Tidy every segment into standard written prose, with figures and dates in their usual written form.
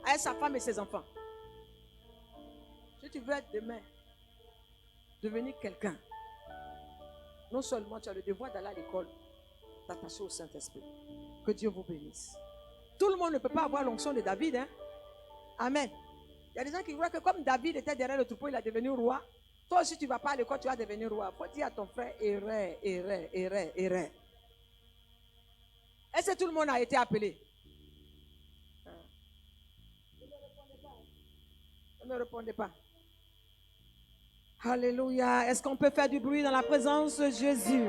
avec sa femme et ses enfants. Si tu veux être demain, devenir quelqu'un, non seulement tu as le devoir d'aller à l'école, t'attacher au Saint-Esprit. Que Dieu vous bénisse. Tout le monde ne peut pas avoir l'onction de David. Hein? Amen. Il y a des gens qui croient que comme David était derrière le troupeau, il est devenu roi. Toi aussi, tu ne vas pas à l'école, tu vas devenir roi. Il faut dire à ton frère, erreur. Est-ce que tout le monde a été appelé? Ne me répondez pas. Alléluia. Est-ce qu'on peut faire du bruit dans la présence de Jésus?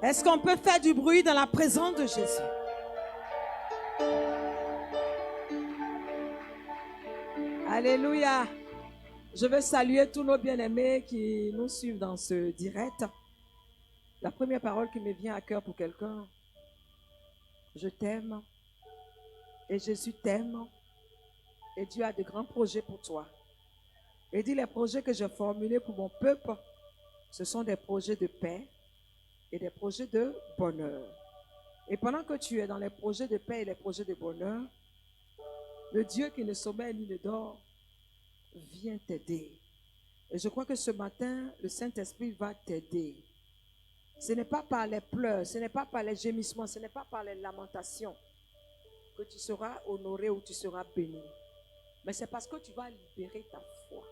Est-ce qu'on peut faire du bruit dans la présence de Jésus? Alléluia. Je veux saluer tous nos bien-aimés qui nous suivent dans ce direct. La première parole qui me vient à cœur pour quelqu'un, je t'aime et Jésus t'aime et Dieu a de grands projets pour toi. Et dit les projets que j'ai formulés pour mon peuple, ce sont des projets de paix et des projets de bonheur. Et pendant que tu es dans les projets de paix et les projets de bonheur, le Dieu qui ne sommeille ni ne dort vient t'aider. Et je crois que ce matin, le Saint-Esprit va t'aider. Ce n'est pas par les pleurs, ce n'est pas par les gémissements, ce n'est pas par les lamentations que tu seras honoré ou tu seras béni. Mais c'est parce que tu vas libérer ta foi.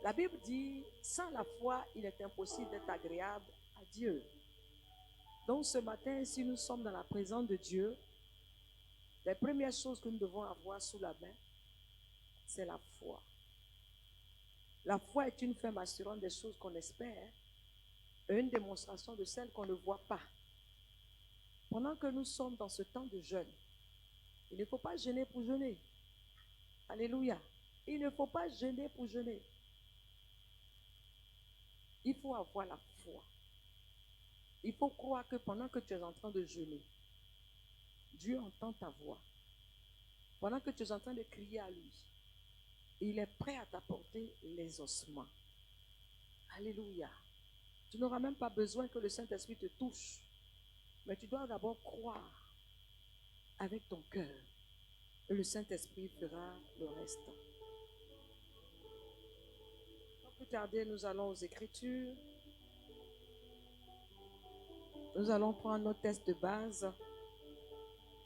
La Bible dit, sans la foi, il est impossible d'être agréable à Dieu. Donc ce matin, si nous sommes dans la présence de Dieu, les premières choses que nous devons avoir sous la main, c'est la foi. La foi est une ferme assurance des choses qu'on espère et une démonstration de celles qu'on ne voit pas. Pendant que nous sommes dans ce temps de jeûne, il ne faut pas jeûner pour jeûner. Alléluia. Il ne faut pas jeûner pour jeûner. Il faut avoir la foi. Il faut croire que pendant que tu es en train de jeûner, Dieu entend ta voix. Pendant que tu es en train de crier à lui, il est prêt à t'apporter les ossements. Alléluia. Tu n'auras même pas besoin que le Saint-Esprit te touche. Mais tu dois d'abord croire avec ton cœur. Et le Saint-Esprit fera le reste. Sans plus tarder, nous allons aux Écritures. Nous allons prendre nos textes de base.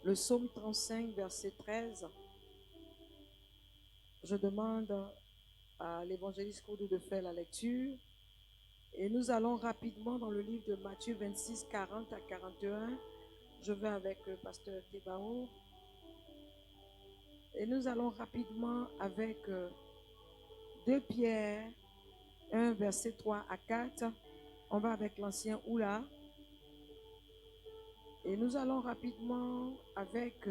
Le psaume 35, verset 13. Je demande à l'évangéliste Koudou de faire la lecture. Et nous allons rapidement dans le livre de Matthieu 26, 40 à 41. Je vais avec le pasteur Tebao. Et nous allons rapidement avec 2 Pierre 1, verset 3 à 4. On va avec l'ancien Oula. Et nous allons rapidement avec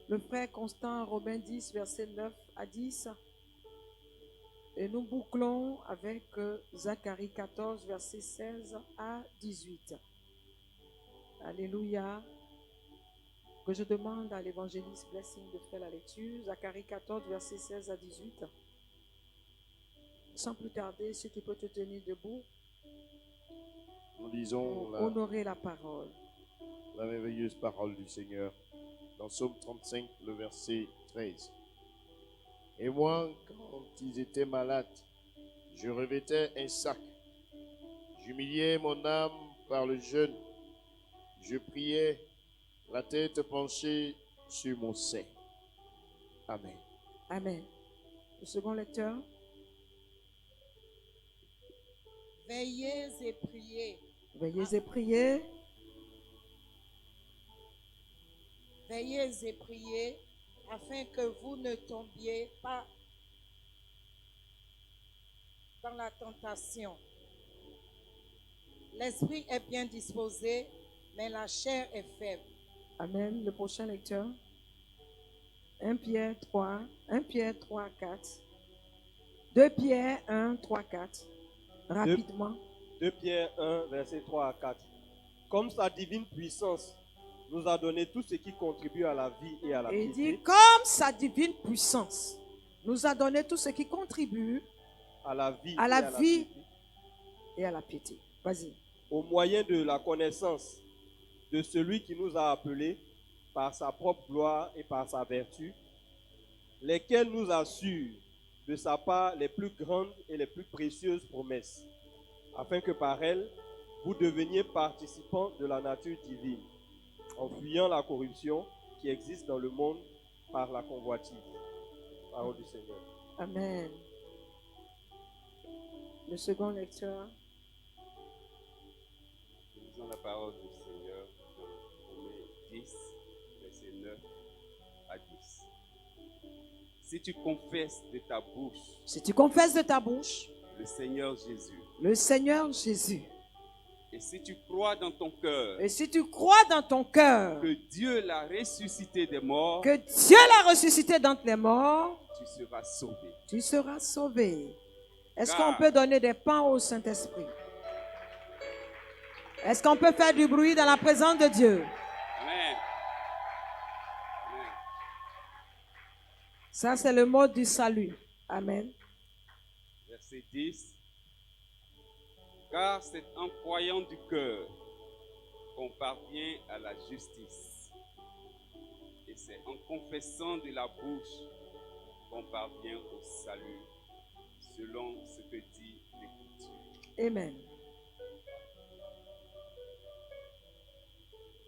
le frère Constant, Romains 10, verset 9 à 10. Et nous bouclons avec Zacharie 14, verset 16 à 18. Alléluia. Que je demande à l'évangéliste Blessing de faire la lecture. Zacharie 14, verset 16 à 18. Sans plus tarder, si tu peux te tenir debout. Nous lisons honorer la parole. La merveilleuse parole du Seigneur dans Psaume 35, le verset 13. Et moi, quand ils étaient malades, je revêtais un sac. J'humiliais mon âme par le jeûne. Je priais, la tête penchée sur mon sein. Amen. Amen. Le second lecteur. Veillez et priez. Veillez et priez. Veillez et priez afin que vous ne tombiez pas dans la tentation. L'esprit est bien disposé, mais la chair est faible. Amen. Le prochain lecteur. 1 Pierre 3, 4. 2 Pierre 1, 3, 4. Rapidement. 2 Pierre 1, verset 3 à 4. Comme sa divine puissance nous a donné tout ce qui contribue à la vie et à la piété. Il dit, comme sa divine puissance nous a donné tout ce qui contribue à la vie, et à la piété. Vas-y. au moyen de la connaissance de celui qui nous a appelés par sa propre gloire et par sa vertu, lesquels nous assurent de sa part les plus grandes et les plus précieuses promesses, afin que par elles, vous deveniez participants de la nature divine, en fuyant la corruption qui existe dans le monde par la convoitise. Parole du Seigneur. Amen. Le second lecteur. Nous lisons la parole du Seigneur dans Romains 10, versets 9 à 10. Si tu confesses de ta bouche Si tu confesses de ta bouche le Seigneur Jésus, le Seigneur Jésus, et si tu crois dans ton cœur et si tu crois dans ton cœur que Dieu l'a ressuscité des morts, que Dieu l'a ressuscité d'entre les morts, tu seras sauvé. tu seras sauvé. Est-ce Car- qu'on peut donner des pains au Saint-Esprit? Est-ce qu'on peut faire du bruit dans la présence de Dieu? Amen. Amen. Ça, c'est le mot du salut. Amen. Verset 10. Car c'est en croyant du cœur qu'on parvient à la justice. Et c'est en confessant de la bouche qu'on parvient au salut, selon ce que dit l'Écriture. Amen.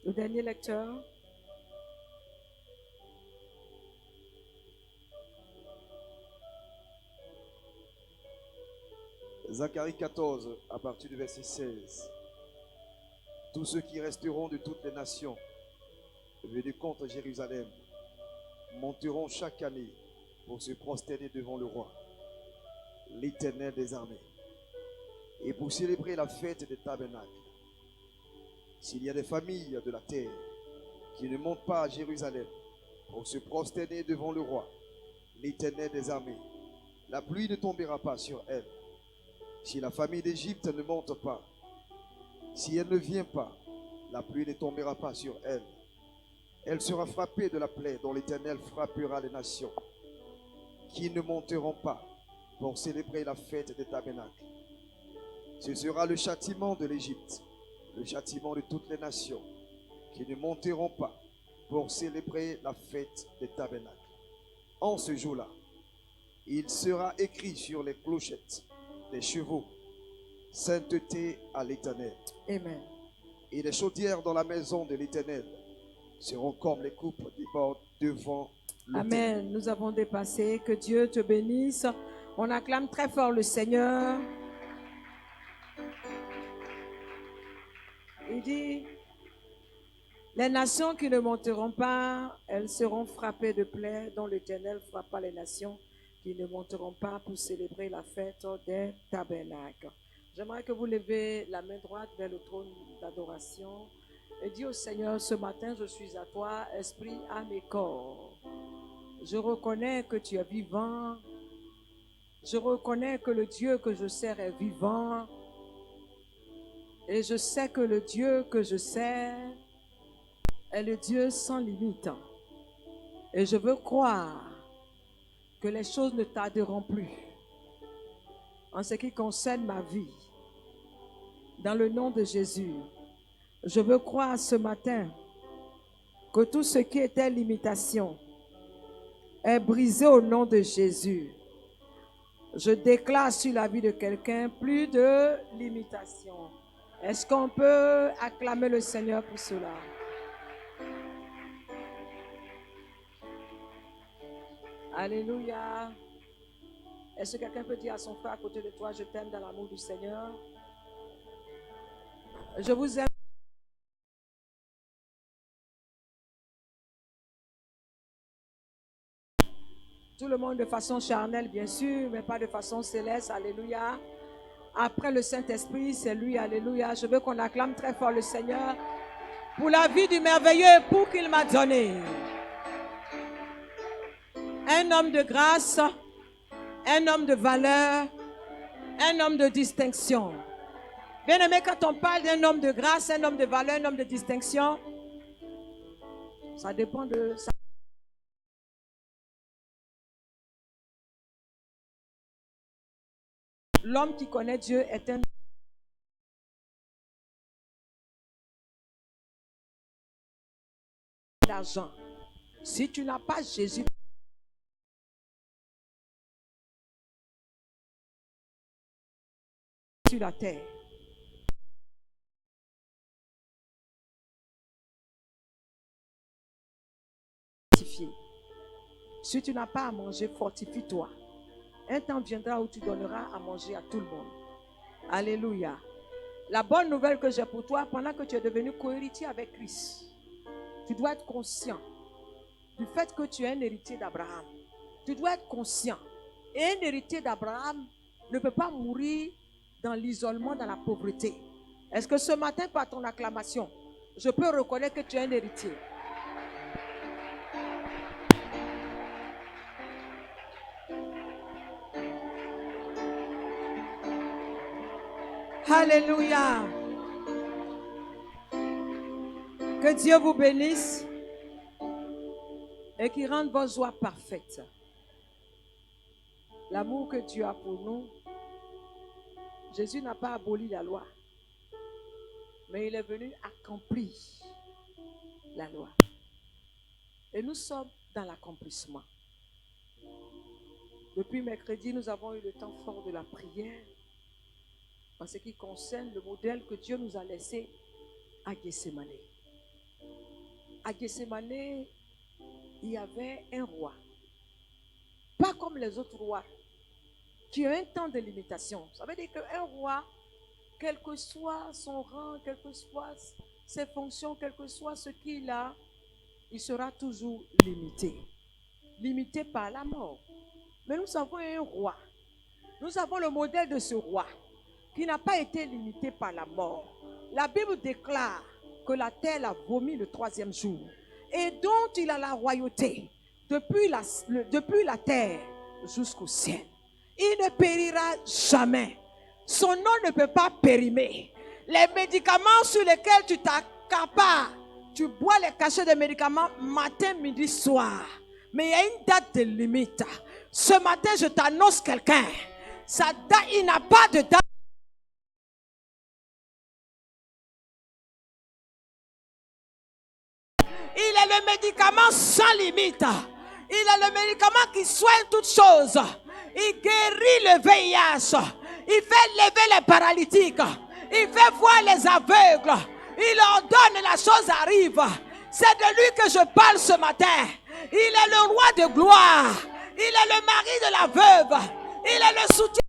Le dernier lecteur. Zacharie 14, à partir du verset 16. Tous ceux qui resteront de toutes les nations, venus contre Jérusalem, monteront chaque année pour se prosterner devant le roi, l'Éternel des armées, et pour célébrer la fête des tabernacles. S'il y a des familles de la terre qui ne montent pas à Jérusalem pour se prosterner devant le roi, l'Éternel des armées, la pluie ne tombera pas sur elles. Si la famille d'Égypte ne monte pas, si elle ne vient pas, la pluie ne tombera pas sur elle. Elle sera frappée de la plaie dont l'Éternel frappera les nations qui ne monteront pas pour célébrer la fête des tabernacles. Ce sera le châtiment de l'Égypte, le châtiment de toutes les nations qui ne monteront pas pour célébrer la fête des tabernacles. En ce jour-là, il sera écrit sur les clochettes des chevaux, sainteté à l'Éternel. Amen. Et les chaudières dans la maison de l'Éternel seront comme les coupes qui bordent devant l'autel. Amen. Nous avons dépassé. Que Dieu te bénisse. On acclame très fort le Seigneur. Il dit, les nations qui ne monteront pas, elles seront frappées de plaies dont l'Éternel frappera les nations qui ne monteront pas pour célébrer la fête des tabernacles. J'aimerais que vous levez la main droite vers le trône d'adoration et dis au Seigneur, ce matin, je suis à toi, esprit, âme et corps. Je reconnais que tu es vivant. Je reconnais que le Dieu que je sers est vivant. Et je sais que le Dieu que je sers est le Dieu sans limite. Et je veux croire que les choses ne tarderont plus en ce qui concerne ma vie. Dans le nom de Jésus, je veux croire ce matin que tout ce qui était limitation est brisé au nom de Jésus. Je déclare sur la vie de quelqu'un plus de limitation. Est-ce qu'on peut acclamer le Seigneur pour cela? Alléluia. Est-ce que quelqu'un peut dire à son frère à côté de toi, je t'aime dans l'amour du Seigneur? Je vous aime. Tout le monde de façon charnelle, bien sûr, mais pas de façon céleste. Alléluia. Après le Saint-Esprit, c'est lui. Alléluia. Je veux qu'on acclame très fort le Seigneur pour la vie du merveilleux pour qu'il m'a donné. Un homme de grâce, un homme de valeur, un homme de distinction. Bien aimé, quand on parle d'un homme de grâce, un homme de valeur, un homme de distinction, ça dépend de ça. L'homme qui connaît Dieu est un d'argent, si tu n'as pas Jésus sur la terre, si tu n'as pas à manger, fortifie-toi. Un temps viendra où tu donneras à manger à tout le monde. Alléluia. La bonne nouvelle que j'ai pour toi, pendant que tu es devenu co-héritier avec Christ, tu dois être conscient du fait que tu es un héritier d'Abraham. Tu dois être conscient. Et un héritier d'Abraham ne peut pas mourir dans l'isolement, dans la pauvreté. Est-ce que ce matin, par ton acclamation, je peux reconnaître que tu es un héritier? Alléluia. Que Dieu vous bénisse et qu'il rende vos joies parfaites. L'amour que Dieu a pour nous, Jésus n'a pas aboli la loi, mais il est venu accomplir la loi. Et nous sommes dans l'accomplissement. Depuis mercredi, nous avons eu le temps fort de la prière en ce qui concerne le modèle que Dieu nous a laissé à Gethsémane. À Gethsémane, il y avait un roi. Pas comme les autres rois, qui ont un temps de limitation. Ça veut dire qu'un roi, quel que soit son rang, quel que soit ses fonctions, quel que soit ce qu'il a, il sera toujours limité. Limité par la mort. Mais nous avons un roi. Nous avons le modèle de ce roi qui n'a pas été limité par la mort. La Bible déclare que la terre l'a vomi le 3e jour et dont il a la royauté depuis la terre jusqu'au ciel. Il ne périra jamais. Son nom ne peut pas périmer. Les médicaments sur lesquels tu t'accapares, tu bois les cachets de médicaments matin, midi, soir. Mais il y a une date de limite. Ce matin, je t'annonce quelqu'un. Sa date, il n'a pas de date. Il est le médicament sans limite. Il est le médicament qui soigne toutes choses. Il guérit le VIH. Il fait lever les paralytiques. Il fait voir les aveugles. Il ordonne, la chose arrive. C'est de lui que je parle ce matin. Il est le roi de gloire. Il est le mari de la veuve. Il est le soutien.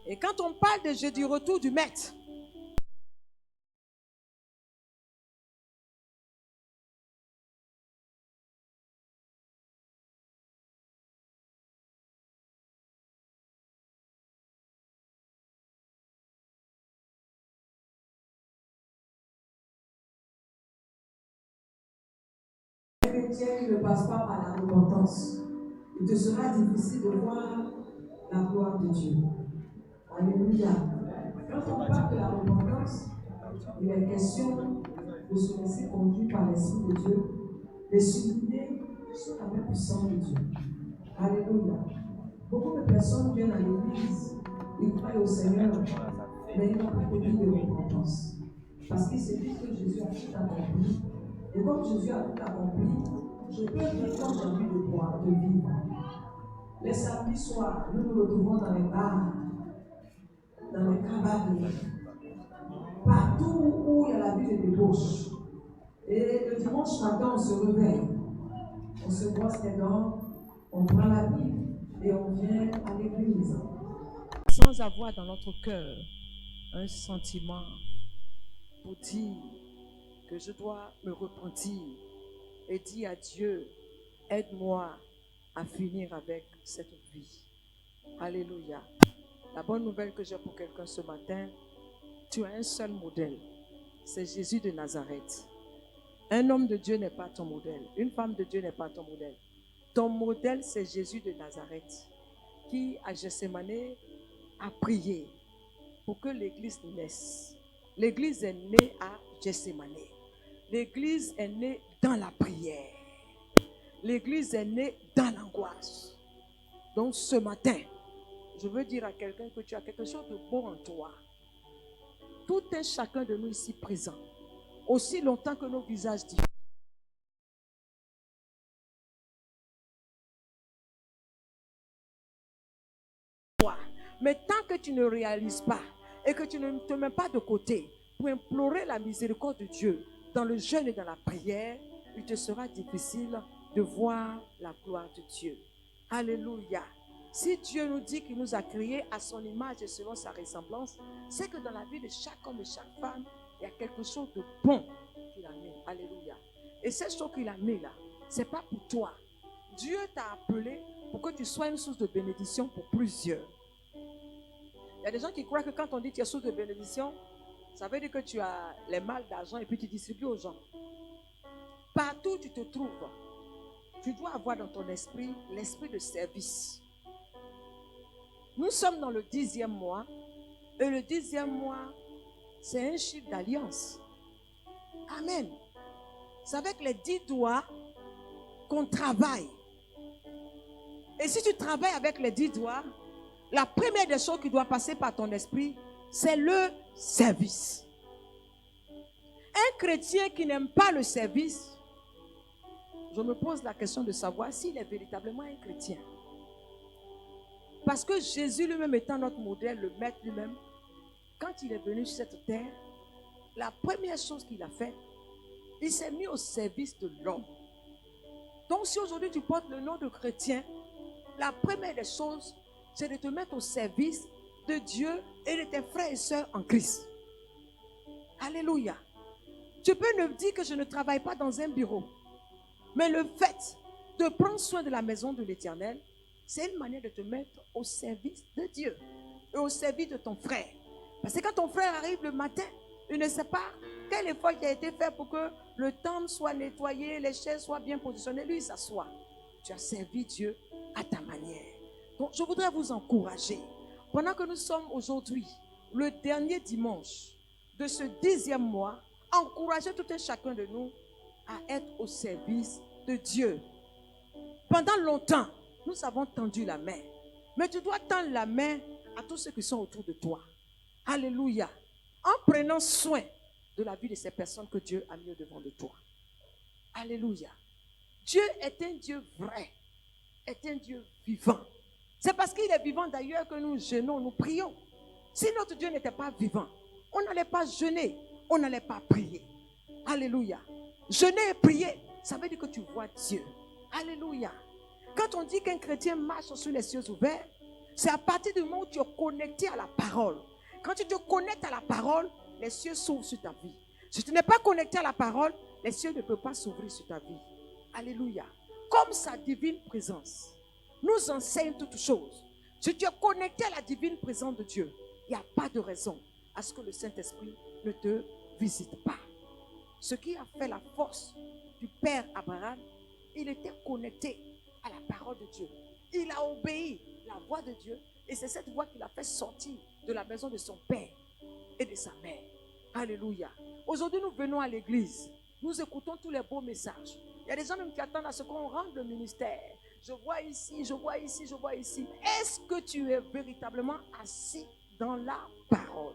Et quand on parle du retour du maître, chrétien qui ne passe pas par la repentance, il te sera difficile de voir la gloire de Dieu. Alléluia. Quand on parle de la repentance, il est question de se laisser conduire par l'Esprit de Dieu, de s'unir sur la main puissante de Dieu. Alléluia. Beaucoup de personnes viennent à l'église, ils croient au Seigneur, mais ils n'ont pas de vie de repentance. Parce qu'ils se disent que Jésus a tout accompli. Et comme Jésus a tout accompli, je peux vivre comme j'ai envie de vivre. Les samedis soirs, nous nous retrouvons dans les bars, dans les cabarets, partout où il y a la vie de débauche. Et le dimanche matin, on se réveille, on se brosse les dents, on prend la Bible et on vient à l'église. Sans avoir dans notre cœur un sentiment pour dire que je dois me repentir et dire à Dieu, aide-moi à finir avec cette vie. Alléluia. La bonne nouvelle que j'ai pour quelqu'un ce matin, tu as un seul modèle. C'est Jésus de Nazareth. Un homme de Dieu n'est pas ton modèle. Une femme de Dieu n'est pas ton modèle. Ton modèle, c'est Jésus de Nazareth, qui, à Gethsémane, a prié pour que l'église naisse. L'église est née à Gethsémane. L'église est née dans la prière. L'église est née dans l'angoisse. Donc ce matin, je veux dire à quelqu'un que tu as quelque chose de beau en toi. Tout un chacun de nous ici présents, aussi longtemps que nos visages diffèrent. Mais tant que tu ne réalises pas et que tu ne te mets pas de côté pour implorer la miséricorde de Dieu dans le jeûne et dans la prière, il te sera difficile de voir la gloire de Dieu. Alléluia. Si Dieu nous dit qu'il nous a créés à son image et selon sa ressemblance, c'est que dans la vie de chaque homme et chaque femme, il y a quelque chose de bon qu'il a mis. Alléluia. Et cette chose qu'il a mis là, ce n'est pas pour toi. Dieu t'a appelé pour que tu sois une source de bénédiction pour plusieurs. Il y a des gens qui croient que quand on dit que tu es source de bénédiction, ça veut dire que tu as les malles d'argent et puis tu distribues aux gens. Partout où tu te trouves, tu dois avoir dans ton esprit l'esprit de service. Nous sommes dans le 10e mois et le 10e mois, c'est un chiffre d'alliance. Amen. C'est avec les 10 doigts qu'on travaille. Et si tu travailles avec les 10 doigts, la première des choses qui doit passer par ton esprit, c'est le service. Un chrétien qui n'aime pas le service, je me pose la question de savoir s'il est véritablement un chrétien. Parce que Jésus lui-même étant notre modèle, le maître lui-même, quand il est venu sur cette terre, la première chose qu'il a faite, il s'est mis au service de l'homme. Donc si aujourd'hui tu portes le nom de chrétien, la première des choses, c'est de te mettre au service de Dieu et de tes frères et sœurs en Christ. Alléluia. Tu peux me dire que je ne travaille pas dans un bureau. Mais le fait de prendre soin de la maison de l'Éternel, c'est une manière de te mettre au service de Dieu et au service de ton frère. Parce que quand ton frère arrive le matin, il ne sait pas quel effort qui a été fait pour que le temple soit nettoyé, les chaises soient bien positionnées. Lui, il s'assoit. Tu as servi Dieu à ta manière. Donc, je voudrais vous encourager. Pendant que nous sommes aujourd'hui, le dernier dimanche de ce 10e mois, encouragez tout un chacun de nous à être au service de Dieu. Pendant longtemps, nous avons tendu la main. Mais tu dois tendre la main à tous ceux qui sont autour de toi. Alléluia. En prenant soin de la vie de ces personnes que Dieu a mis devant de toi. Alléluia. Dieu est un Dieu vrai, est un Dieu vivant. C'est parce qu'il est vivant d'ailleurs que nous jeûnons, nous prions. Si notre Dieu n'était pas vivant, on n'allait pas jeûner, on n'allait pas prier. Alléluia. Jeûner et prier, ça veut dire que tu vois Dieu. Alléluia. Quand on dit qu'un chrétien marche sur les cieux ouverts, c'est à partir du moment où tu es connecté à la parole. Quand tu te connectes à la parole, les cieux s'ouvrent sur ta vie. Si tu n'es pas connecté à la parole, les cieux ne peuvent pas s'ouvrir sur ta vie. Alléluia. Comme sa divine présence nous enseigne toutes choses. Si tu es connecté à la divine présence de Dieu, il n'y a pas de raison à ce que le Saint-Esprit ne te visite pas. Ce qui a fait la force du Père Abraham, il était connecté à la parole de Dieu. Il a obéi la voix de Dieu et c'est cette voix qui l'a fait sortir de la maison de son père et de sa mère. Alléluia. Aujourd'hui, nous venons à l'église. Nous écoutons tous les beaux messages. Il y a des gens même qui attendent à ce qu'on rende le ministère. Je vois ici, je vois ici, je vois ici. Est-ce que tu es véritablement assis dans la parole?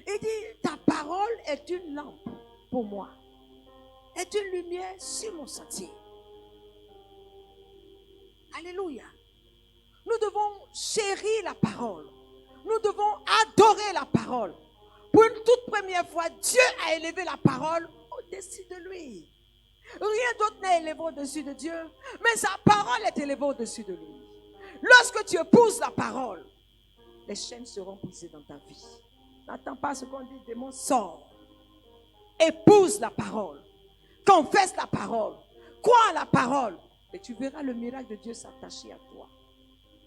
Il dit, ta parole est une lampe pour moi, est une lumière sur mon sentier. Alléluia. Nous devons chérir la parole. Nous devons adorer la parole. Pour une toute première fois, Dieu a élevé la parole au-dessus de lui. Rien d'autre n'est élevé au-dessus de Dieu, mais sa parole est élevée au-dessus de lui. Lorsque tu épouses la parole, les chaînes seront brisées dans ta vie. N'attends pas ce qu'on dit, démon, sors. Épouse la parole. Confesse la parole. Crois à la parole et tu verras le miracle de Dieu s'attacher à toi.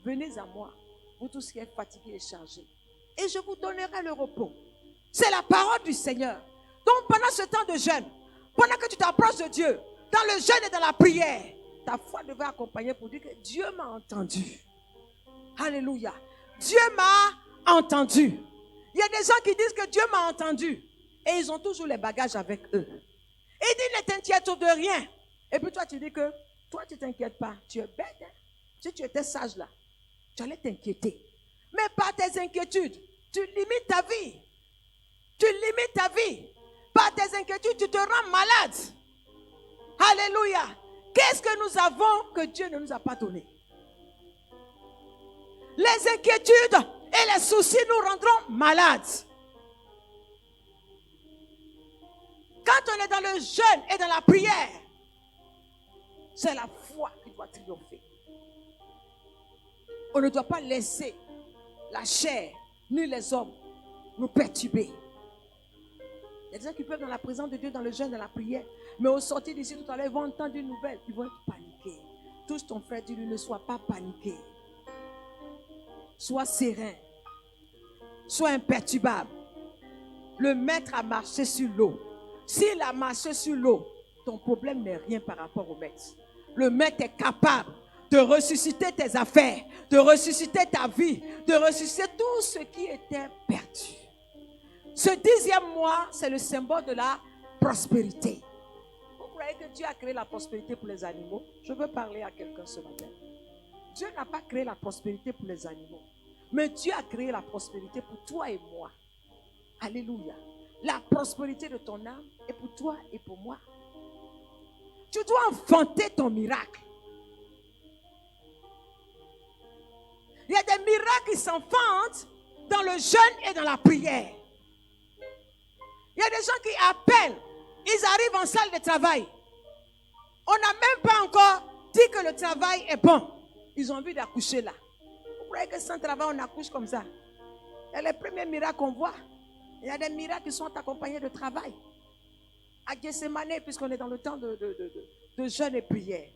Venez à moi, vous tous qui êtes fatigués et chargés, et je vous donnerai le repos. C'est la parole du Seigneur. Donc pendant ce temps de jeûne, pendant que tu t'approches de Dieu, dans le jeûne et dans la prière, ta foi devrait accompagner pour dire que Dieu m'a entendu. Alléluia. Dieu m'a entendu. Il y a des gens qui disent que Dieu m'a entendu et ils ont toujours les bagages avec eux. Et il dit ne t'inquiète de rien. Et puis toi tu dis que toi tu ne t'inquiètes pas. Tu es bête. Hein? Si tu étais sage là, tu allais t'inquiéter. Mais par tes inquiétudes, tu limites ta vie. Tu limites ta vie. Par tes inquiétudes, tu te rends malade. Alléluia. Qu'est-ce que nous avons que Dieu ne nous a pas donné? Les inquiétudes et les soucis nous rendront malades. Quand on est dans le jeûne et dans la prière, c'est la foi qui doit triompher. On ne doit pas laisser la chair ni les hommes nous perturber. Il y a des gens qui peuvent dans la présence de Dieu, dans le jeûne, dans la prière, mais au sortir d'ici tout à l'heure, ils vont entendre une nouvelle, ils vont être paniqués. Touche ton frère, dis-lui, ne sois pas paniqué. Sois serein. Sois imperturbable. Le maître a marché sur l'eau. S'il a marché sur l'eau, ton problème n'est rien par rapport au maître. Le maître est capable de ressusciter tes affaires, de ressusciter ta vie, de ressusciter tout ce qui était perdu. Ce 10e mois, c'est le symbole de la prospérité. Vous croyez que Dieu a créé la prospérité pour les animaux? Je veux parler à quelqu'un ce matin. Dieu n'a pas créé la prospérité pour les animaux. Mais Dieu a créé la prospérité pour toi et moi. Alléluia. La prospérité de ton âme est pour toi et pour moi. Tu dois enfanter ton miracle. Il y a des miracles qui s'enfantent dans le jeûne et dans la prière. Il y a des gens qui appellent, ils arrivent en salle de travail. On n'a même pas encore dit que le travail est bon. Ils ont envie d'accoucher là. Vous croyez que sans travail, on accouche comme ça? Il y a les premiers miracles qu'on voit. Il y a des miracles qui sont accompagnés de travail. À Gethsemane, puisqu'on est dans le temps de jeûne et prière.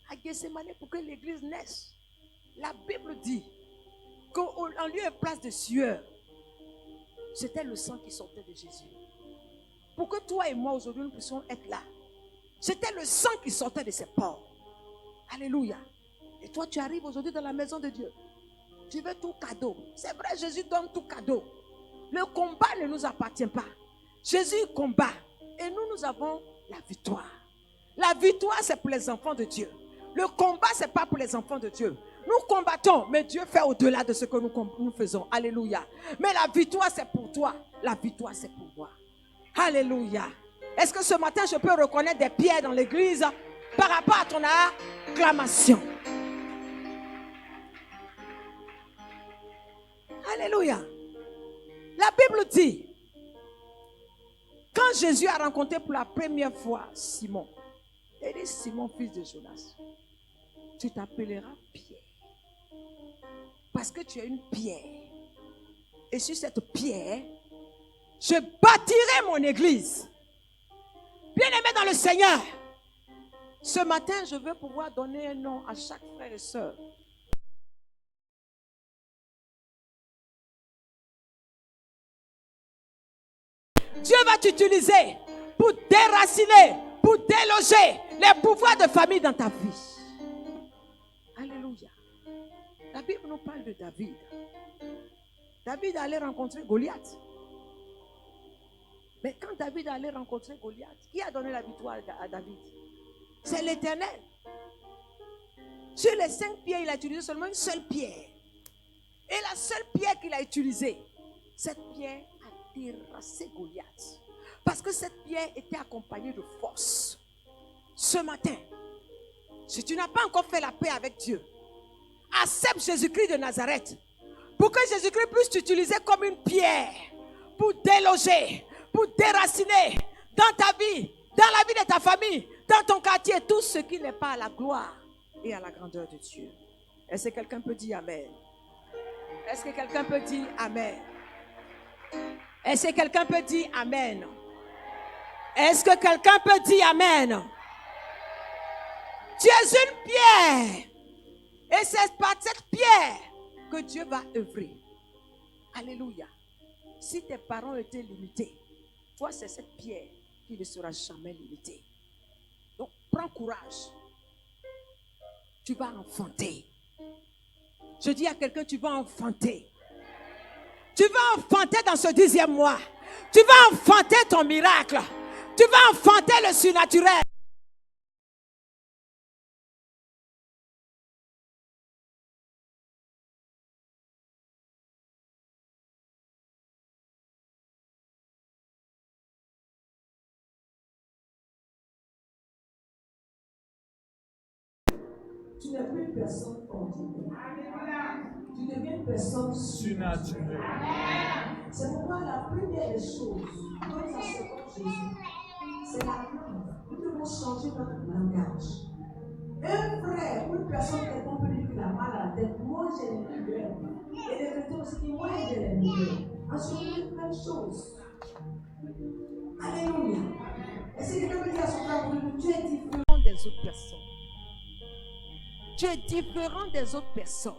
À Gethsemane, pour que l'église naisse, la Bible dit qu'en lieu et place de sueur, c'était le sang qui sortait de Jésus. Pour que toi et moi aujourd'hui nous puissions être là. C'était le sang qui sortait de ses pores. Alléluia. Et toi tu arrives aujourd'hui dans la maison de Dieu. Tu veux tout cadeau. C'est vrai, Jésus donne tout cadeau. Le combat ne nous appartient pas. Jésus combat. Et nous avons la victoire. La victoire c'est pour les enfants de Dieu. Le combat c'est pas pour les enfants de Dieu. Nous combattons, mais Dieu fait au-delà de ce que nous faisons. Alléluia. Mais la victoire c'est pour toi. La victoire c'est pour moi. Alléluia. Est-ce que ce matin, je peux reconnaître des pierres dans l'église par rapport à ton acclamation? Alléluia. La Bible dit, quand Jésus a rencontré pour la première fois Simon, il dit, Simon, fils de Jonas, tu t'appelleras Pierre. Parce que tu es une pierre. Et sur cette pierre, je bâtirai mon église. Bien-aimé dans le Seigneur, ce matin, je veux pouvoir donner un nom à chaque frère et sœur. Dieu va t'utiliser pour déraciner, pour déloger les pouvoirs de famille dans ta vie. Alléluia. La Bible nous parle de David. David allait rencontrer Goliath. Mais quand David allait rencontrer Goliath, qui a donné la victoire à David? C'est l'Éternel. Sur les 5 pierres, il a utilisé seulement une seule pierre. Et la seule pierre qu'il a utilisée, cette pierre a terrassé Goliath. Parce que cette pierre était accompagnée de force. Ce matin, si tu n'as pas encore fait la paix avec Dieu, accepte Jésus-Christ de Nazareth. Pour que Jésus-Christ puisse t'utiliser comme une pierre pour déloger, pour déraciner dans ta vie, dans la vie de ta famille, dans ton quartier, tout ce qui n'est pas à la gloire et à la grandeur de Dieu. Est-ce que quelqu'un peut dire Amen? Est-ce que quelqu'un peut dire Amen? Est-ce que quelqu'un peut dire Amen? Est-ce que quelqu'un peut dire Amen? Tu es une pierre. Et c'est par cette pierre que Dieu va œuvrer. Alléluia. Si tes parents étaient limités, toi, c'est cette pierre qui ne sera jamais limitée. Donc, prends courage. Tu vas enfanter. Je dis à quelqu'un, tu vas enfanter. Tu vas enfanter dans ce 10e mois. Tu vas enfanter ton miracle. Tu vas enfanter le surnaturel. Tu n'es plus une personne ordinaire. Tu deviens une personne surnaturelle. C'est pourquoi la première des choses, quand nous acceptons Jésus, c'est la langue. Nous devons changer notre langage. Un frère ou une personne quelqu'un peut dire qu'il a mal à la tête. Moi, j'ai les migraines. Et les chrétiens aussi disent, moi, j'ai les migraines. Ensuite, c'est la même chose. Alléluia. Est-ce que quelqu'un peut dire à son frère, tu es différent des autres personnes? Tu es différent des autres personnes.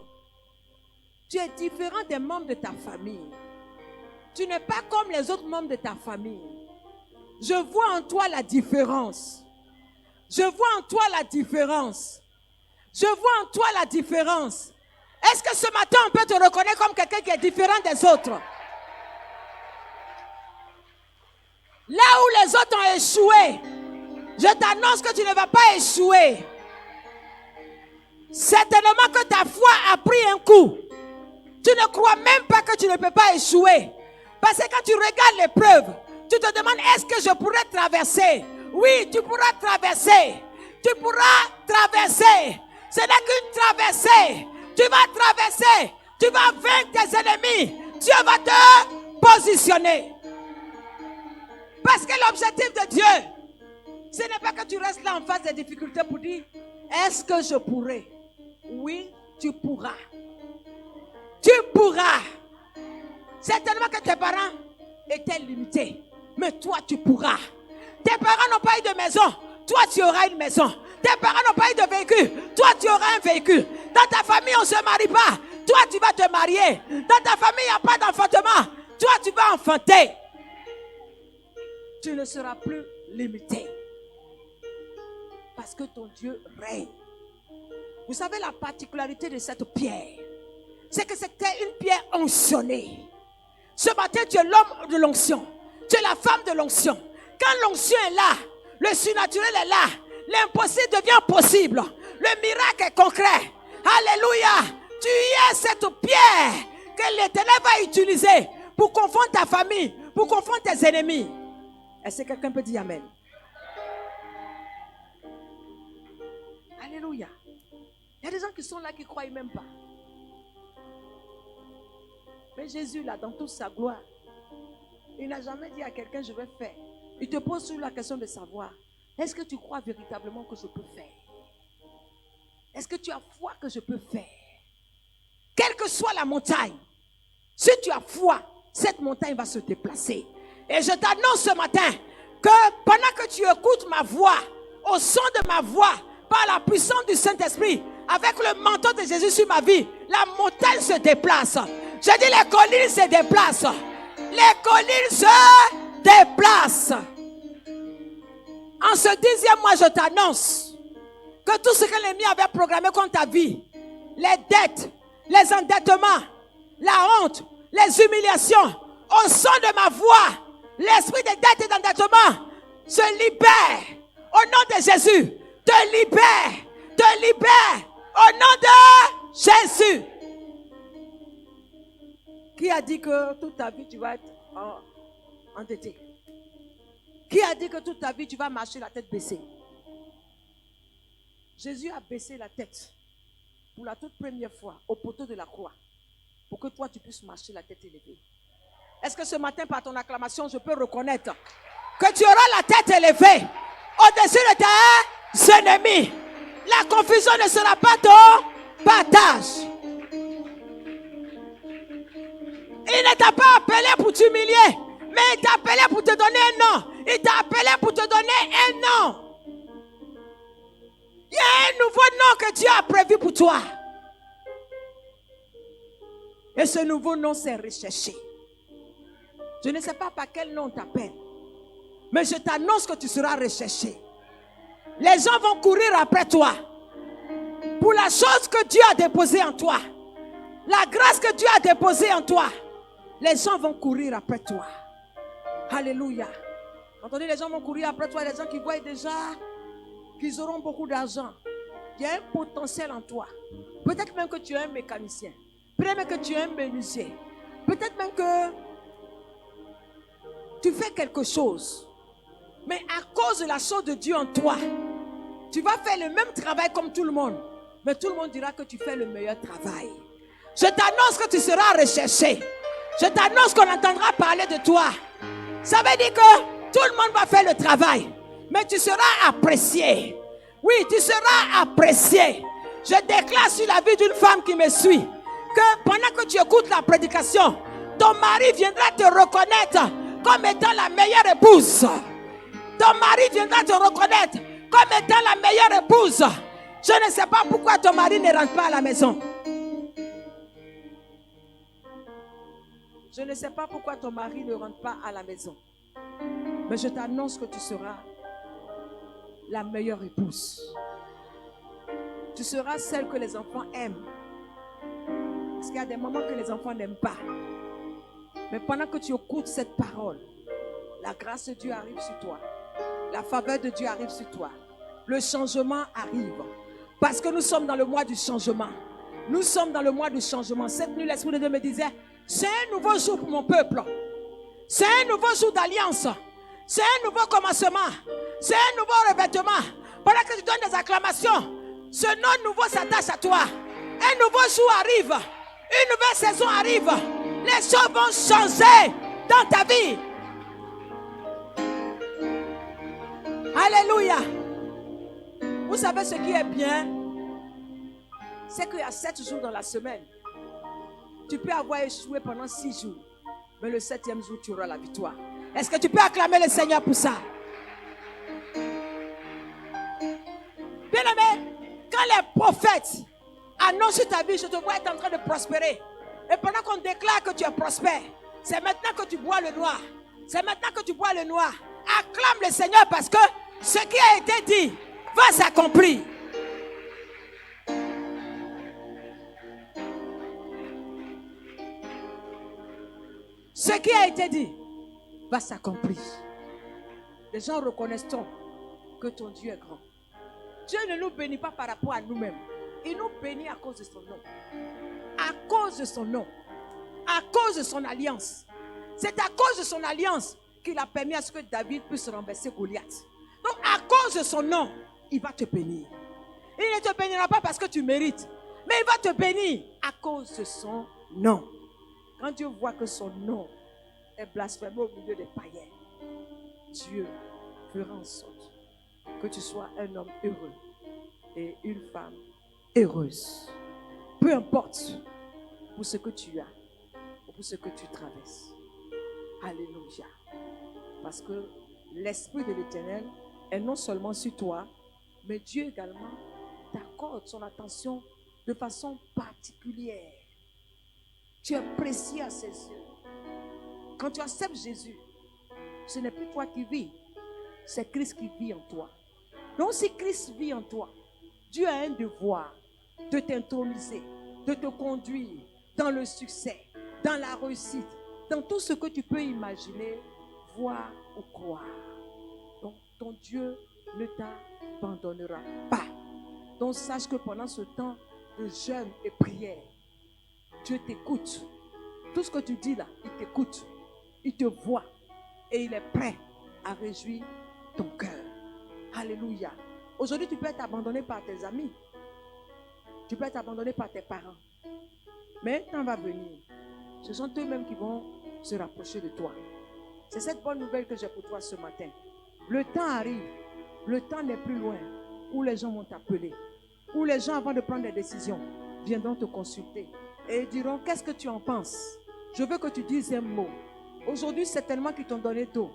Tu es différent des membres de ta famille. Tu n'es pas comme les autres membres de ta famille. Je vois en toi la différence. Je vois en toi la différence. Je vois en toi la différence. Est-ce que ce matin on peut te reconnaître comme quelqu'un qui est différent des autres? Là où les autres ont échoué, je t'annonce que tu ne vas pas échouer. Certainement que ta foi a pris un coup. Tu ne crois même pas que tu ne peux pas échouer. Parce que quand tu regardes l'épreuve, tu te demandes, est-ce que je pourrais traverser? Oui, tu pourras traverser. Tu pourras traverser. Ce n'est qu'une traversée. Tu vas traverser. Tu vas vaincre tes ennemis. Dieu va te positionner. Parce que l'objectif de Dieu, ce n'est pas que tu restes là en face des difficultés pour dire, est-ce que je pourrais? Oui, tu pourras. Tu pourras. Certainement que tes parents étaient limités. Mais toi, tu pourras. Tes parents n'ont pas eu de maison. Toi, tu auras une maison. Tes parents n'ont pas eu de véhicule. Toi, tu auras un véhicule. Dans ta famille, on ne se marie pas. Toi, tu vas te marier. Dans ta famille, il n'y a pas d'enfantement. Toi, tu vas enfanter. Tu ne seras plus limité. Parce que ton Dieu règne. Vous savez la particularité de cette pierre, c'est que c'était une pierre onctionnée. Ce matin, tu es l'homme de l'onction. Tu es la femme de l'onction. Quand l'onction est là, le surnaturel est là. L'impossible devient possible. Le miracle est concret. Alléluia. Tu es cette pierre que l'Éternel va utiliser pour confondre ta famille, pour confondre tes ennemis. Est-ce que quelqu'un peut dire amen? Alléluia. Il y a des gens qui sont là qui ne croient même pas. Mais Jésus, là, dans toute sa gloire, il n'a jamais dit à quelqu'un, je vais faire. Il te pose sur la question de savoir, est-ce que tu crois véritablement que je peux faire? Est-ce que tu as foi que je peux faire? Quelle que soit la montagne, si tu as foi, cette montagne va se déplacer. Et je t'annonce ce matin que pendant que tu écoutes ma voix, au son de ma voix, par la puissance du Saint-Esprit, avec le manteau de Jésus sur ma vie, la montagne se déplace. Je dis les collines se déplacent. Les collines se déplacent. En ce 10e mois, je t'annonce que tout ce que l'ennemi avait programmé contre ta vie, les dettes, les endettements, la honte, les humiliations, au son de ma voix, l'esprit de dette et d'endettement se libère. Au nom de Jésus, te libère, te libère. Au nom de Jésus. Qui a dit que toute ta vie tu vas être endetté? Qui a dit que toute ta vie tu vas marcher la tête baissée? Jésus a baissé la tête pour la toute première fois au poteau de la croix pour que toi tu puisses marcher la tête élevée. Est-ce que ce matin par ton acclamation je peux reconnaître que tu auras la tête élevée au-dessus de tes ennemis? La confusion ne sera pas ton partage. Il ne t'a pas appelé pour t'humilier, mais il t'a appelé pour te donner un nom. Il t'a appelé pour te donner un nom. Il y a un Dieu a prévu pour toi. Et ce nouveau nom, c'est recherché. Je ne sais pas par quel nom on t'appelle, mais je t'annonce que tu seras recherché. Les gens vont courir après toi pour la chose que Dieu a déposée en toi. La grâce que Dieu a déposée en toi. Les gens vont courir après toi. Alléluia. Quand on dit les gens vont courir après toi, les gens qui voient déjà qu'ils auront beaucoup d'argent. Il y a un potentiel en toi. Peut-être même que tu es un mécanicien. Peut-être même que tu es un menuisier. Peut-être même que tu fais quelque chose. Mais à cause de la chose de Dieu en toi, tu vas faire le même travail comme tout le monde. Mais tout le monde dira que tu fais le meilleur travail. Je t'annonce que tu seras recherché. Je t'annonce qu'on entendra parler de toi. Ça veut dire que tout le monde va faire le travail. Mais tu seras apprécié. Oui, tu seras apprécié. Je déclare sur la vie d'une femme qui me suit que pendant que tu écoutes la prédication, ton mari viendra te reconnaître comme étant la meilleure épouse. Ton mari viendra te reconnaître comme étant la meilleure épouse. Je ne sais pas pourquoi ton mari ne rentre pas à la maison. Je ne sais pas pourquoi ton mari ne rentre pas à la maison. Mais je t'annonce que tu seras la meilleure épouse. Tu seras celle que les enfants aiment. Parce qu'il y a des moments que les enfants n'aiment pas. Mais pendant que tu écoutes cette parole, la grâce de Dieu arrive sur toi. La faveur de Dieu arrive sur toi. Le changement arrive. Parce que nous sommes dans le mois du changement. Nous sommes dans le mois du changement. Cette nuit, l'Esprit de Dieu me disait, c'est un nouveau jour pour mon peuple. C'est un nouveau jour d'alliance. C'est un nouveau commencement. C'est un nouveau revêtement. Pendant que tu donnes des acclamations, ce nom nouveau s'attache à toi. Un nouveau jour arrive. Une nouvelle saison arrive. Les choses vont changer dans ta vie. Alléluia. Vous savez ce qui est bien? C'est qu'il y a 7 jours dans la semaine. Tu peux avoir échoué pendant 6 jours. Mais le 7e jour, tu auras la victoire. Est-ce que tu peux acclamer le Seigneur pour ça? Bien-aimé, quand les prophètes annoncent ta vie, je te vois être en train de prospérer. Et pendant qu'on déclare que tu es prospère, c'est maintenant que tu bois le noir. C'est maintenant que tu bois le noir. Acclame le Seigneur parce que ce qui a été dit va s'accomplir. Ce qui a été dit va s'accomplir. Les gens reconnaîtront que ton Dieu est grand. Dieu ne nous bénit pas par rapport à nous-mêmes. Il nous bénit à cause de son nom. À cause de son nom. À cause de son alliance. C'est à cause de son alliance qu'il a permis à ce que David puisse renverser Goliath. Donc à cause de son nom, il va te bénir. Il ne te bénira pas parce que tu mérites, mais il va te bénir à cause de son nom. Quand Dieu voit que son nom est blasphémé au milieu des païens, Dieu fera en sorte que tu sois un homme heureux et une femme heureuse. Peu importe pour ce que tu as ou pour ce que tu traverses. Alléluia. Parce que l'Esprit de l'Éternel est non seulement sur toi, mais Dieu également t'accorde son attention de façon particulière. Tu es précieux à ses yeux. Quand tu acceptes Jésus, ce n'est plus toi qui vis, c'est Christ qui vit en toi. Donc si Christ vit en toi, Dieu a un devoir de t'introniser, de te conduire dans le succès, dans la réussite, dans tout ce que tu peux imaginer, voir ou croire. Donc ton Dieu ne t'abandonnera pas. Donc sache que pendant ce temps de jeûne et prière, Dieu t'écoute. Tout ce que tu dis là, il t'écoute. Il te voit. Et il est prêt à réjouir ton cœur. Alléluia. Aujourd'hui, tu peux être abandonné par tes amis. Tu peux être abandonné par tes parents. Mais un temps va venir. Ce sont eux-mêmes qui vont se rapprocher de toi. C'est cette bonne nouvelle que j'ai pour toi ce matin. Le temps arrive. Le temps n'est plus loin où les gens vont t'appeler. Où les gens, avant de prendre des décisions, viendront te consulter. Et ils diront, qu'est-ce que tu en penses? Je veux que tu dises un mot. Aujourd'hui, c'est tellement qu'ils t'ont donné d'eau.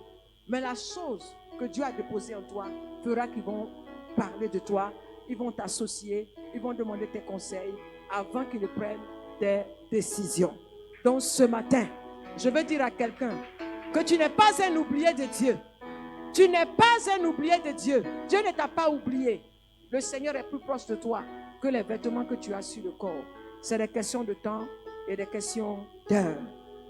Mais la chose que Dieu a déposée en toi fera qu'ils vont parler de toi. Ils vont t'associer ils vont demander tes conseils avant qu'ils ne prennent des décisions. Donc ce matin, je veux dire à quelqu'un que tu n'es pas un oublié de Dieu. Tu n'es pas un oublié de Dieu. Dieu ne t'a pas oublié. Le Seigneur est plus proche de toi que les vêtements que tu as sur le corps. C'est des questions de temps et des questions d'heure.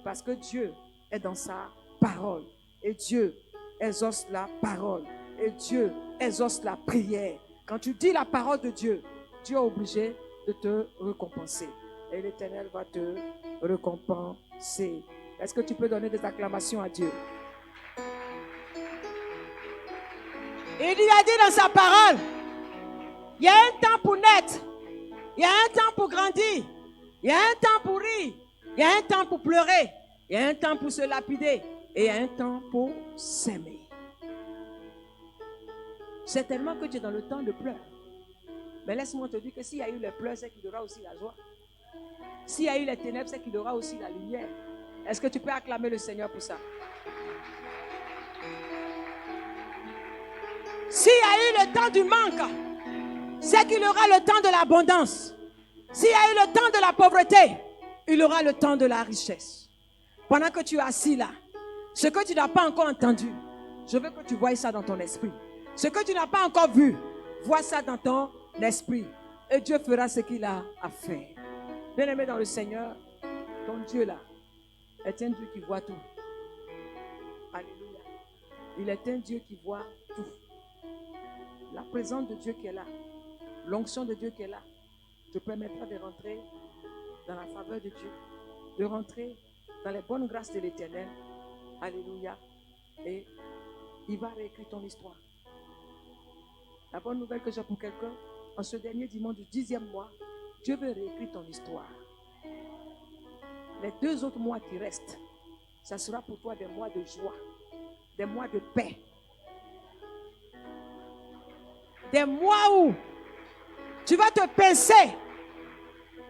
Parce que Dieu est dans sa parole. Et Dieu exauce la parole. Et Dieu exauce la prière. Quand tu dis la parole de Dieu, Dieu est obligé de te récompenser. Et l'Éternel va te récompenser. Est-ce que tu peux donner des acclamations à Dieu? Il lui a dit dans sa parole, il y a un temps pour naître, il y a un temps pour grandir, il y a un temps pour rire, il y a un temps pour pleurer, il y a un temps pour se lapider et il y a un temps pour s'aimer. C'est tellement que tu es dans le temps de pleurs. Mais laisse-moi te dire que s'il y a eu les pleurs, c'est qu'il y aura aussi la joie. S'il y a eu les ténèbres, c'est qu'il y aura aussi la lumière. Est-ce que tu peux acclamer le Seigneur pour ça? S'il y a eu le temps du manque, c'est qu'il y aura le temps de l'abondance. S'il y a eu le temps de la pauvreté, il y aura le temps de la richesse. Pendant que tu es assis là, ce que tu n'as pas encore entendu, je veux que tu voies ça dans ton esprit. Ce que tu n'as pas encore vu, vois ça dans ton esprit. Et Dieu fera ce qu'il a à faire. Bien-aimé dans le Seigneur, ton Dieu là est un Dieu qui voit tout. Alléluia. Il est un Dieu qui voit tout. La présence de Dieu qui est là, l'onction de Dieu qui est là, te permettra de rentrer dans la faveur de Dieu, de rentrer dans les bonnes grâces de l'Éternel. Alléluia. Et il va réécrire ton histoire. La bonne nouvelle que j'ai pour quelqu'un, en ce dernier dimanche du 10e mois, Dieu veut réécrire ton histoire. Les 2 autres mois qui restent, ça sera pour toi des mois de joie, des mois de paix. Des mois où tu vas te pincer,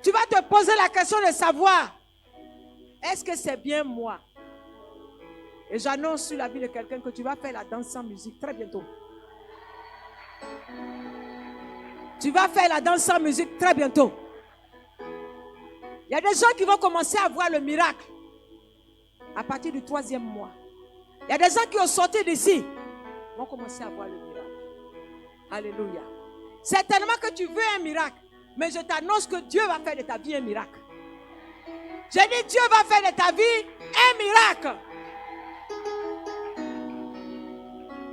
tu vas te poser la question de savoir, est-ce que c'est bien moi? Et j'annonce sur la vie de quelqu'un que tu vas faire la danse sans musique très bientôt. Tu vas faire la danse sans musique très bientôt. Il y a des gens qui vont commencer à voir le miracle à partir du 3e mois. Il y a des gens qui ont sorti d'ici, vont commencer à voir le miracle. Alléluia. C'est tellement que tu veux un miracle, mais je t'annonce que Dieu va faire de ta vie un miracle. J'ai dit Dieu va faire de ta vie un miracle.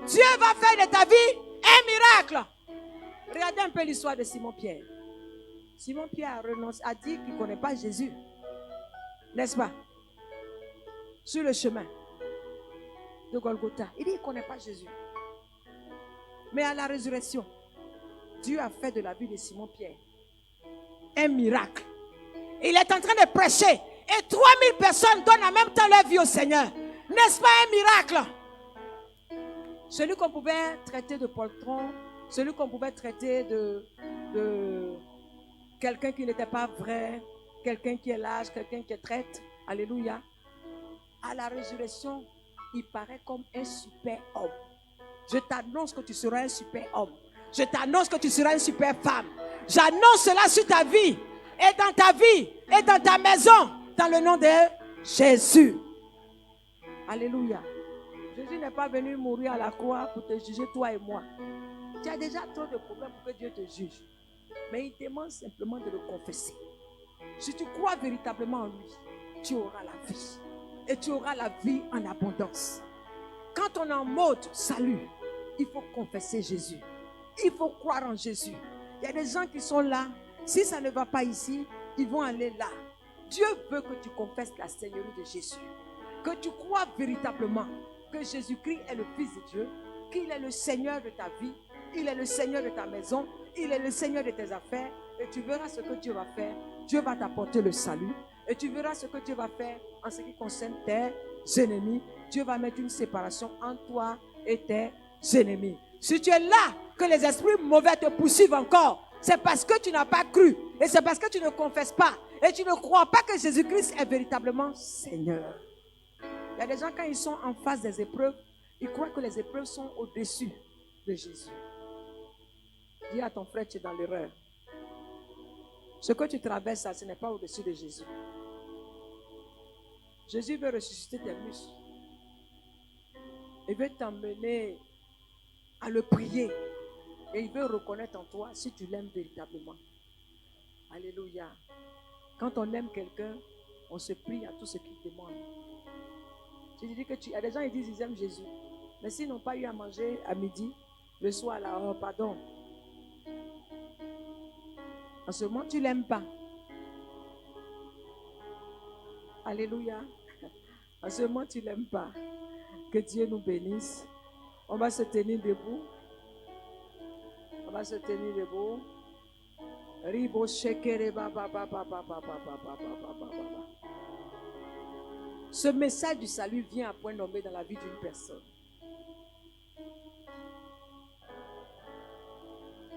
Dieu va faire de ta vie un miracle. Regardez un peu l'histoire de Simon-Pierre. Simon-Pierre a renoncé, a dit qu'il ne connaît pas Jésus. N'est-ce pas? Sur le chemin de Golgotha. Il dit qu'il ne connaît pas Jésus. Mais à la résurrection, Dieu a fait de la vie de Simon-Pierre un miracle. Il est en train de prêcher et 3000 personnes donnent en même temps leur vie au Seigneur. N'est-ce pas un miracle? Celui qu'on pouvait traiter de poltron, celui qu'on pouvait traiter de quelqu'un qui n'était pas vrai, quelqu'un qui est lâche, quelqu'un qui est traite, alléluia. À la résurrection, il paraît comme un super homme. Je t'annonce que tu seras un super homme. Je t'annonce que tu seras une super femme. J'annonce cela sur ta vie, et dans ta vie, et dans ta maison, dans le nom de Jésus. Alléluia. Jésus n'est pas venu mourir à la croix pour te juger toi et moi. Tu as déjà trop de problèmes pour que Dieu te juge. Mais il demande simplement de le confesser. Si tu crois véritablement en lui, tu auras la vie. Et tu auras la vie en abondance. Quand on est en mode salut, il faut confesser Jésus. Il faut croire en Jésus. Il y a des gens qui sont là. Si ça ne va pas ici, ils vont aller là. Dieu veut que tu confesses la Seigneurie de Jésus. Que tu crois véritablement que Jésus-Christ est le Fils de Dieu, qu'il est le Seigneur de ta vie, il est le Seigneur de ta maison, il est le Seigneur de tes affaires, et tu verras ce que Dieu va faire. Dieu va t'apporter le salut, et tu verras ce que Dieu va faire en ce qui concerne tes ennemis. Dieu va mettre une séparation entre toi et tes ennemis. Si tu es là, que les esprits mauvais te poursuivent encore, c'est parce que tu n'as pas cru, et c'est parce que tu ne confesses pas, et tu ne crois pas que Jésus-Christ est véritablement Seigneur. Il y a des gens, quand ils sont en face des épreuves, ils croient que les épreuves sont au-dessus de Jésus. Dis à ton frère, tu es dans l'erreur. Ce que tu traverses, ça, ce n'est pas au-dessus de Jésus. Jésus veut ressusciter tes muscles. Il veut t'emmener à le prier. Et il veut reconnaître en toi si tu l'aimes véritablement. Alléluia. Quand on aime quelqu'un, on se prie à tout ce qu'il demande. Tu dis que il y a des gens qui disent qu'ils aiment Jésus. Mais s'ils n'ont pas eu à manger à midi, le soir, là, oh, pardon. En ce moment, tu ne l'aimes pas. Alléluia. En ce moment, tu ne l'aimes pas. Que Dieu nous bénisse. On va se tenir debout. On va se tenir debout. Ribo shekere ba ba ba ba ba ba ba ba ba ba ba ba. Ce message du salut vient à point nommé dans la vie d'une personne.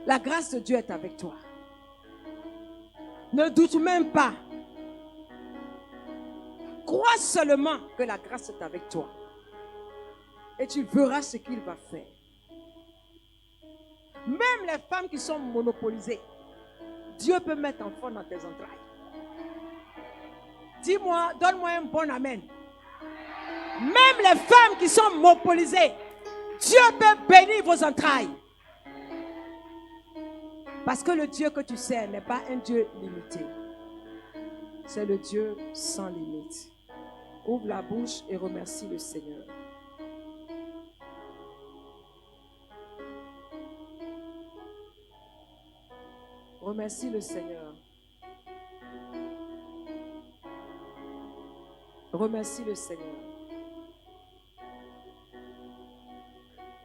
La grâce de Dieu est avec toi. Ne doute même pas. Crois seulement que la grâce est avec toi. Et tu verras ce qu'il va faire. Même les femmes qui sont monopolisées, Dieu peut mettre enfant dans tes entrailles. Dis-moi, donne-moi un bon amen. Même les femmes qui sont monopolisées, Dieu peut bénir vos entrailles. Parce que le Dieu que tu sers n'est pas un Dieu limité. C'est le Dieu sans limite. Ouvre la bouche et remercie le Seigneur. Remercie le Seigneur. Remercie le Seigneur.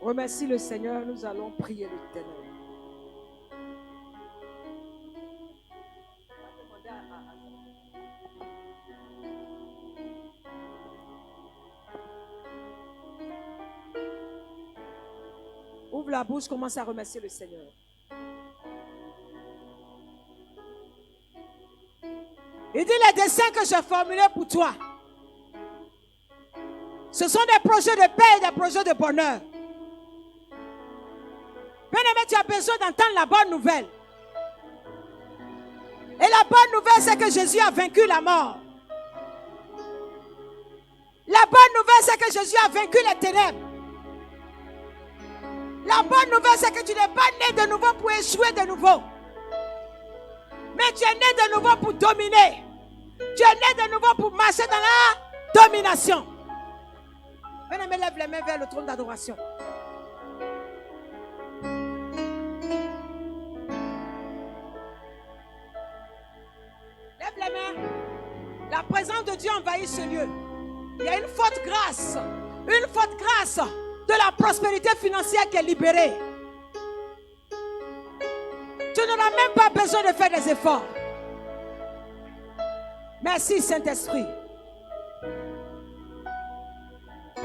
Remercie le Seigneur. Nous allons prier l'Éternel. Ouvre la bouche, commence à remercier le Seigneur. Il dit les desseins que j'ai formulés pour toi. Ce sont des projets de paix et des projets de bonheur. Bien-aimé, tu as besoin d'entendre la bonne nouvelle. Et la bonne nouvelle, c'est que Jésus a vaincu la mort. La bonne nouvelle, c'est que Jésus a vaincu les ténèbres. La bonne nouvelle, c'est que tu n'es pas né de nouveau pour échouer de nouveau. Mais tu es né de nouveau pour dominer. Tu es né de nouveau pour marcher dans la domination. Bien-aimé, lève les mains vers le trône d'adoration. Lève les mains. La présence de Dieu envahit ce lieu. Il y a une forte grâce. Une forte grâce de la prospérité financière qui est libérée. Tu n'auras même pas besoin de faire des efforts. Merci Saint-Esprit.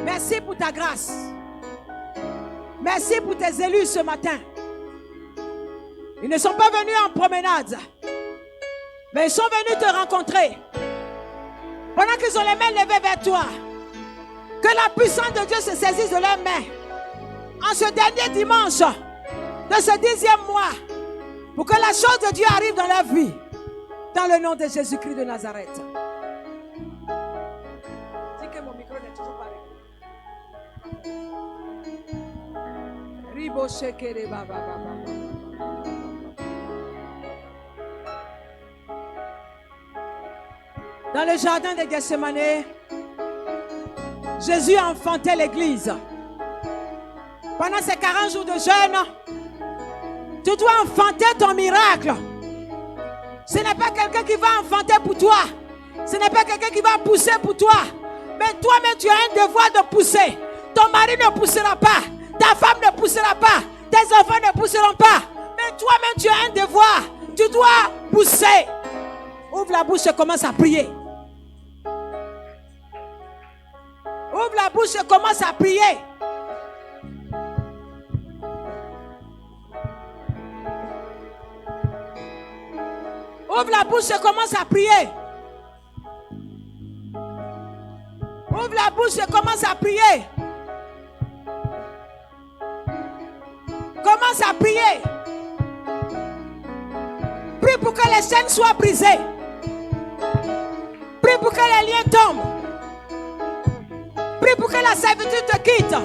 Merci pour ta grâce. Merci pour tes élus ce matin. Ils ne sont pas venus en promenade, mais ils sont venus te rencontrer. Pendant qu'ils ont les mains levées vers toi, que la puissance de Dieu se saisisse de leurs mains en ce dernier dimanche de ce 10e mois, pour que la chose de Dieu arrive dans leur vie, dans le nom de Jésus-Christ de Nazareth. Dis que mon micro n'est toujours pas réglé. Dans le jardin de Gethsemane, Jésus a enfanté l'église. Pendant ces 40 jours de jeûne, tu dois enfanter ton miracle. Ce n'est pas quelqu'un qui va enfanter pour toi. Ce n'est pas quelqu'un qui va pousser pour toi. Mais toi-même, tu as un devoir de pousser. Ton mari ne poussera pas. Ta femme ne poussera pas. Tes enfants ne pousseront pas. Mais toi-même, tu as un devoir. Tu dois pousser. Ouvre la bouche et commence à prier. Ouvre la bouche et commence à prier. Ouvre la bouche et commence à prier. Ouvre la bouche et commence à prier. Commence à prier. Prie pour que les les chaînes soient brisées. Prie pour que les liens tombent. Prie pour que la servitude te quitte.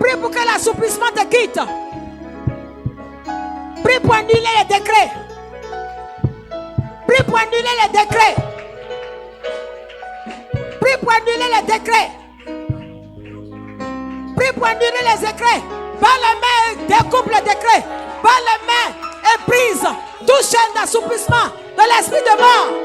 Prie pour que l'assouplissement te quitte. Prie pour annuler les décrets. Prie pour annuler les décrets. Prie pour annuler les décrets. Prie pour annuler les décrets. Par les mains, découpe les décrets. Par les mains et brise toute chaîne d'assouplissement de l'esprit de mort.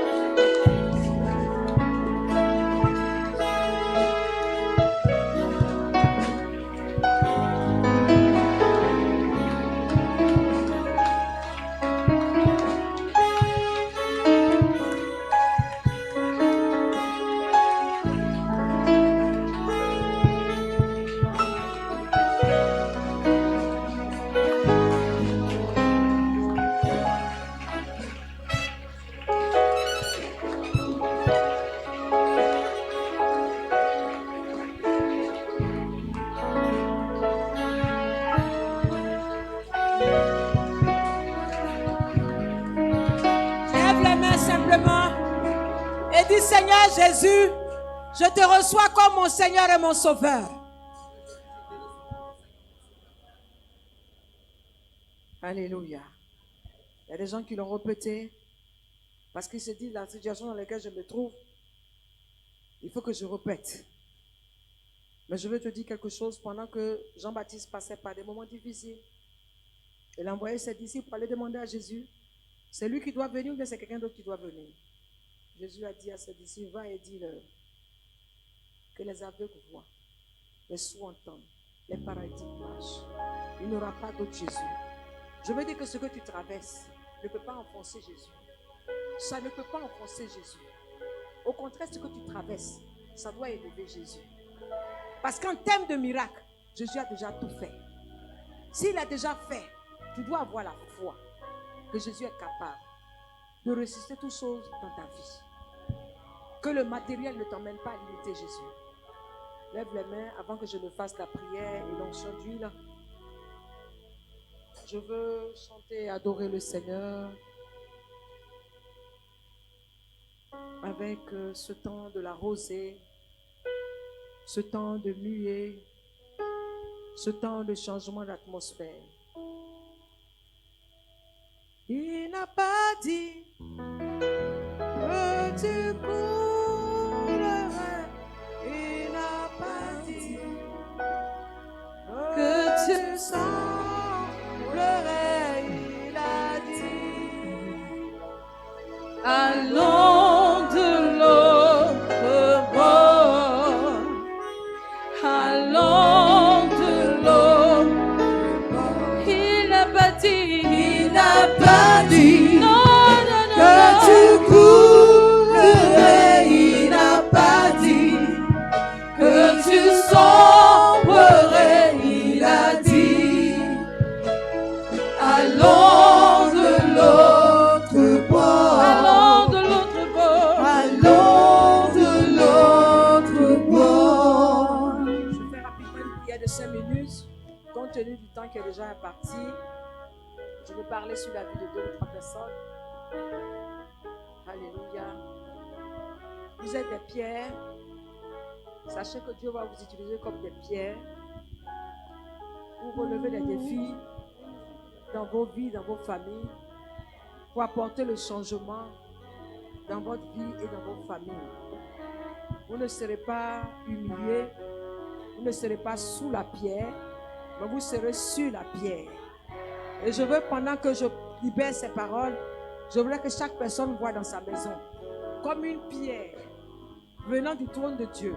Seigneur Jésus, je te reçois comme mon Seigneur et mon Sauveur. Alléluia. Il y a des gens qui l'ont répété parce qu'ils se disent la situation dans laquelle je me trouve, il faut que je répète. Mais je veux te dire quelque chose. Pendant que Jean-Baptiste passait par des moments difficiles, il a envoyé ses disciples pour aller demander à Jésus, c'est lui qui doit venir ou bien c'est quelqu'un d'autre qui doit venir? Jésus a dit à ses disciples, va et dis-leur que les aveugles voient, les sourds entendent, les paralytiques marchent. Il n'y aura pas d'autre Jésus. Je veux dire que ce que tu traverses ne peut pas enfoncer Jésus. Ça ne peut pas enfoncer Jésus. Au contraire, ce que tu traverses, ça doit élever Jésus. Parce qu'en termes de miracle, Jésus a déjà tout fait. S'il a déjà fait, tu dois avoir la foi que Jésus est capable de ressusciter toutes choses dans ta vie. Que le matériel ne t'emmène pas à limiter Jésus. Lève les mains avant que je ne fasse la prière et l'onction d'huile. Je veux chanter et adorer le Seigneur avec ce temps de la rosée, ce temps de nuée, ce temps de changement d'atmosphère. Il n'a pas dit que tu coulerais. Il n'a pas dit que tu semblerais. Il a dit allons de l'autre bord. Allons de l'autre bord. Il n'a pas dit. Il n'a pas dit que tu coulerais. Il n'a pas dit que tu sombrerais. Il a dit allons de l'autre bord. Allons de l'autre bord. Allons de l'autre bord. Je fais rapidement une prière de 5 minutes. Compte tenu du temps qui est déjà imparti, je vais parler sur la vie de 2 ou 3 personnes. Alléluia. Vous êtes des pierres. Sachez que Dieu va vous utiliser comme des pierres pour relever les défis dans vos vies, dans vos familles, pour apporter le changement dans votre vie et dans vos familles. Vous ne serez pas humiliés, vous ne serez pas sous la pierre, mais vous serez sur la pierre. Et je veux, pendant que je libère ces paroles, je voudrais que chaque personne voie dans sa maison comme une pierre venant du trône de Dieu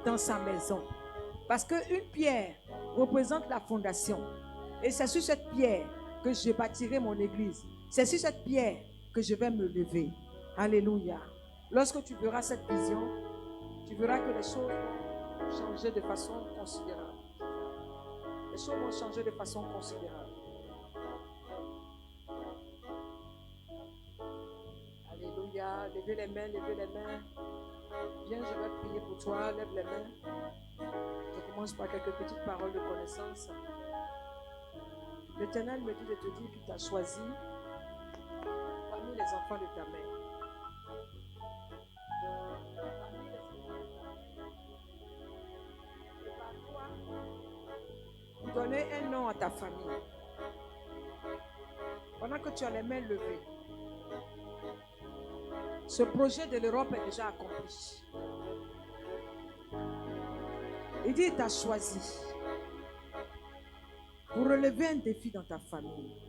dans sa maison. Parce qu'une pierre représente la fondation. Et c'est sur cette pierre que je bâtirai mon église. C'est sur cette pierre que je vais me lever. Alléluia. Lorsque tu verras cette vision, tu verras que les choses vont changer de façon considérable. Les choses vont changer de façon considérable. Alléluia. Levez les mains, levez les mains. Viens, je vais prier pour toi. Lève les mains. Je commence par quelques petites paroles de connaissance. L'Éternel me dit de te dire qu'il t'a choisi les enfants de ta mère. Donner un nom à ta famille. Pendant que tu as les mains levées, ce projet de l'Europe est déjà accompli. Il dit, il t'a choisi pour relever un défi dans ta famille.